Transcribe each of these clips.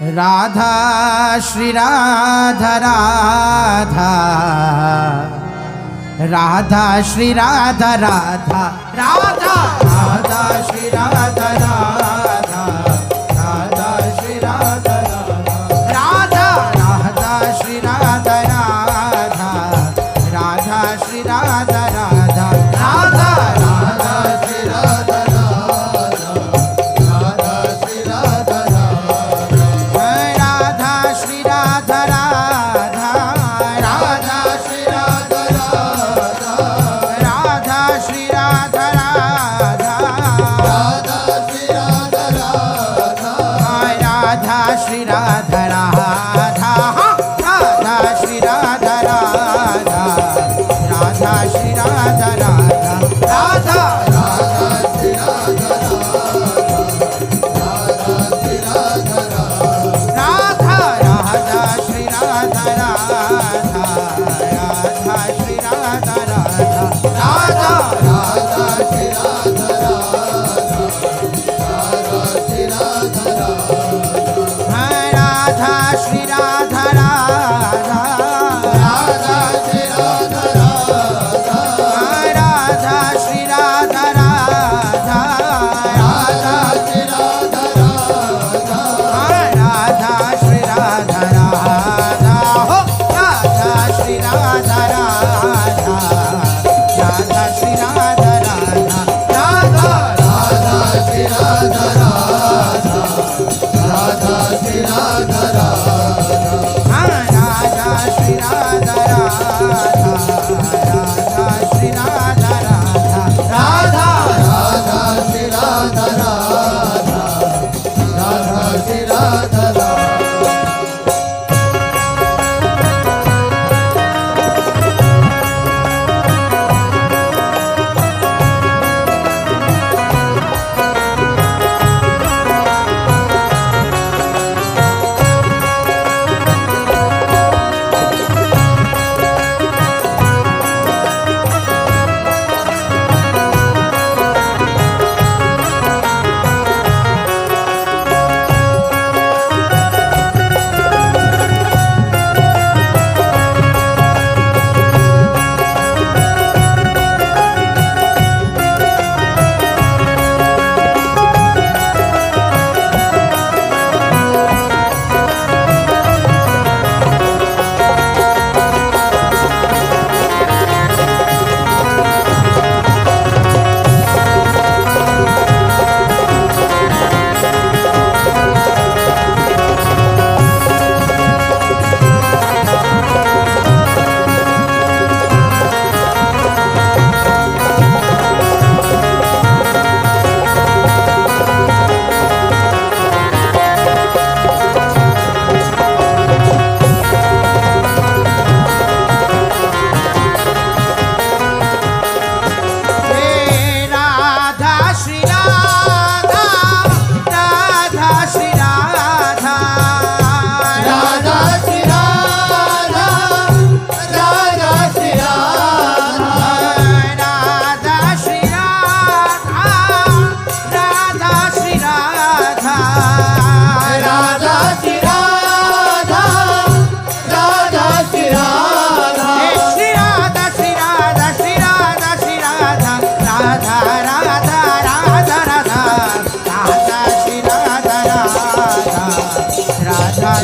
राधा श्री राधा राधा राधा श्री राधा राधा राधा राधा श्री राधा राधा राधा श्री राधा राधा राधा श्री राधा राधा राधा श्री राधा राधा राधा राधा श्री राधा श्री राधा राधा राधा श्री राधा राधा राधा श्री राधा राधा राधा राधा श्री राधा राधा राधा श्री राधा राधा राधा श्री राधा राधा राधा राधा श्री राधा श्री राधा राधा राधा श्री राधा राधा राधा श्री राधा राधा राधा श्री राधा राधा राधा श्री राधा राधा हो राधा श्री राधा राधा राधा श्री राधा राधा राधा राधा श्री राधा राधा राधा श्री राधा राधा श्री राधा राधा राधा श्री राधा राधा राधा राधा श्री राधा राधा राधा श्री राधा राधा।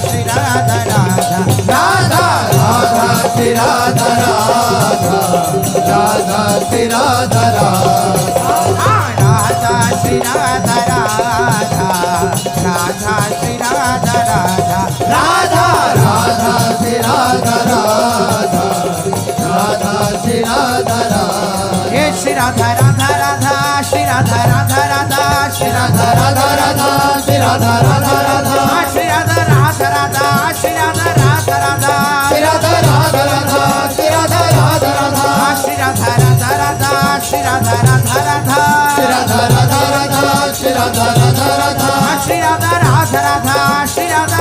श्री राधा राधा राधा राधा श्री राधा राधा राधा श्री राधा राधा राधा श्री राधा राधा राधा श्री राधा राधा राधा राधा श्री राधा राधा राधा श्री राधा राधा। हे श्री राधा राधा राधा श्री राधा राधा राधा श्री राधा राधा राधा श्री राधा राधा राधा श्री राधा राधा राधा श्री राधा राधा राधा श्री राधा राधा राधा श्री राधा राधा राधा श्री राधा राधा राधा श्री राधा राधा राधा श्री राधा राधा राधा श्री राधा राधा राधा श्री राधा राधा राधा श्री राधा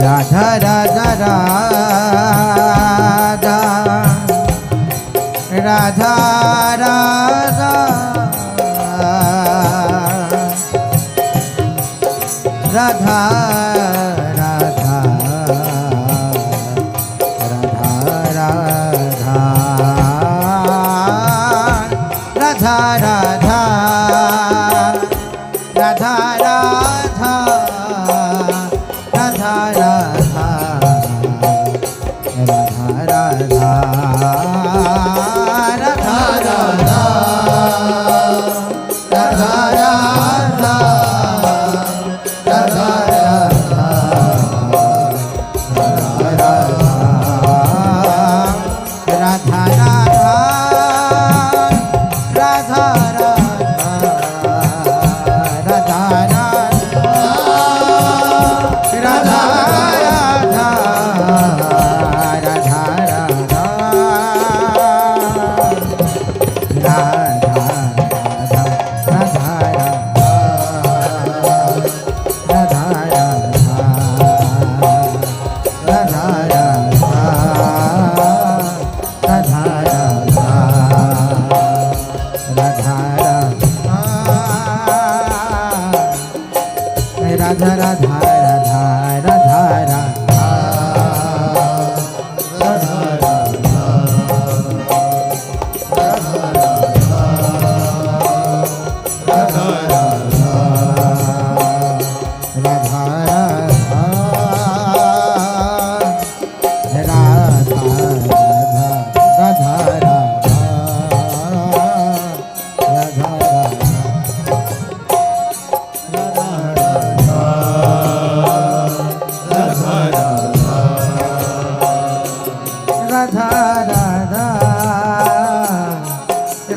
राधा राधा राधा राधा राधा राधा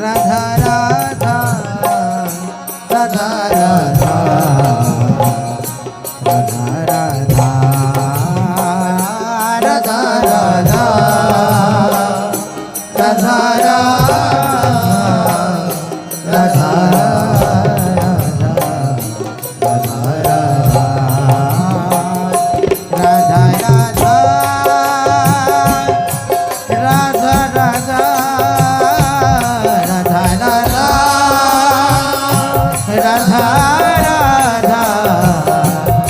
राधा राधा राधा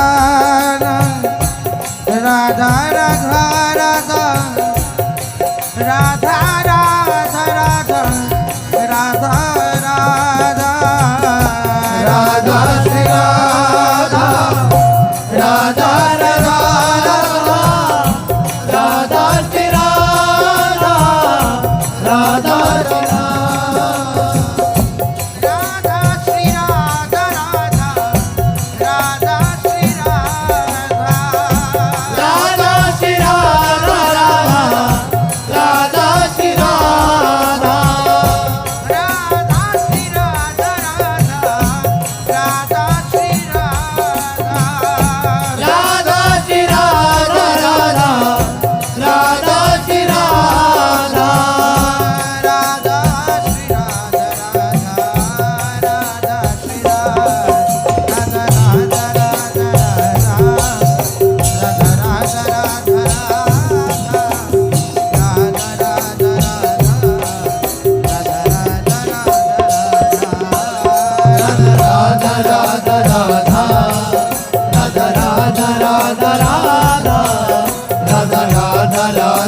राधा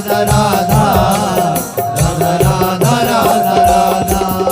राधा राधा राधा राधा राधा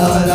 Radha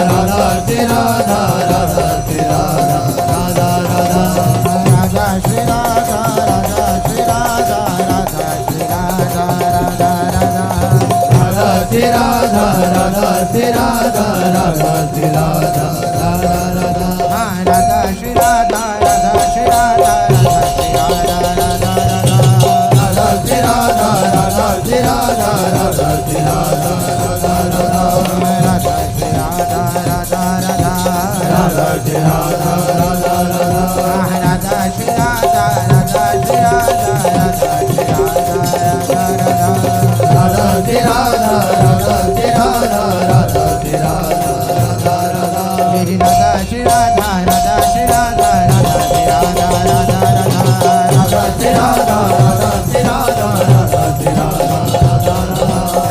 राधा श्री राधा राधा श्री राधा राधा राधा राधा श्री राधा राधा श्री राधा राधा श्री राधा राधा राधा राधा श्री राधा राधा श्री राधा राधा श्री राधा राधा राधा राधा श्री राधा राधा श्री राधा राधा श्री राधा राधा राधा श्री राधा राधा श्री राधा राधा श्री राधा राधा राधा राधा श्री राधा राधा राधा राधा श्री राधा राधा राधा राधा श्री राधा राधा श्री राधा राधा श्री राधा राधा राधा राधा श्री राधा राधा श्री राधा राधा श्री राधा राधा राधा मेरी राधा श्री राधा राधा श्री राधा राधा श्री राधा राधा राधा राधा श्री राधा राधा श्री राधा राधा श्री राधा राधा राधा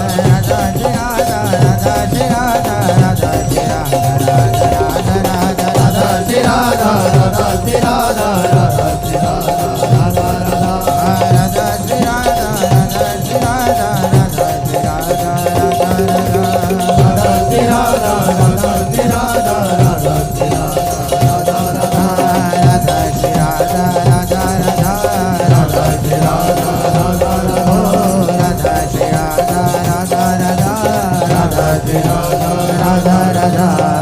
राधा श्री राधा राधा श्री राधा राधा श्री राधा राधा राधा राधा राधा श्री राधा राधा श्री राधा राधा श्री राधा राधा राधा राधा श्री राधा राधा श्री राधा राधा श्री राधा राधा राधा राधा श्री राधा राधा श्री राधा राधा श्री राधा राधा राधा राधा श्री राधा राधा राधा राधा श्री राधा राधा राधा राधा श्री राधा राधा राधा राधा श्री राधा राधा राधा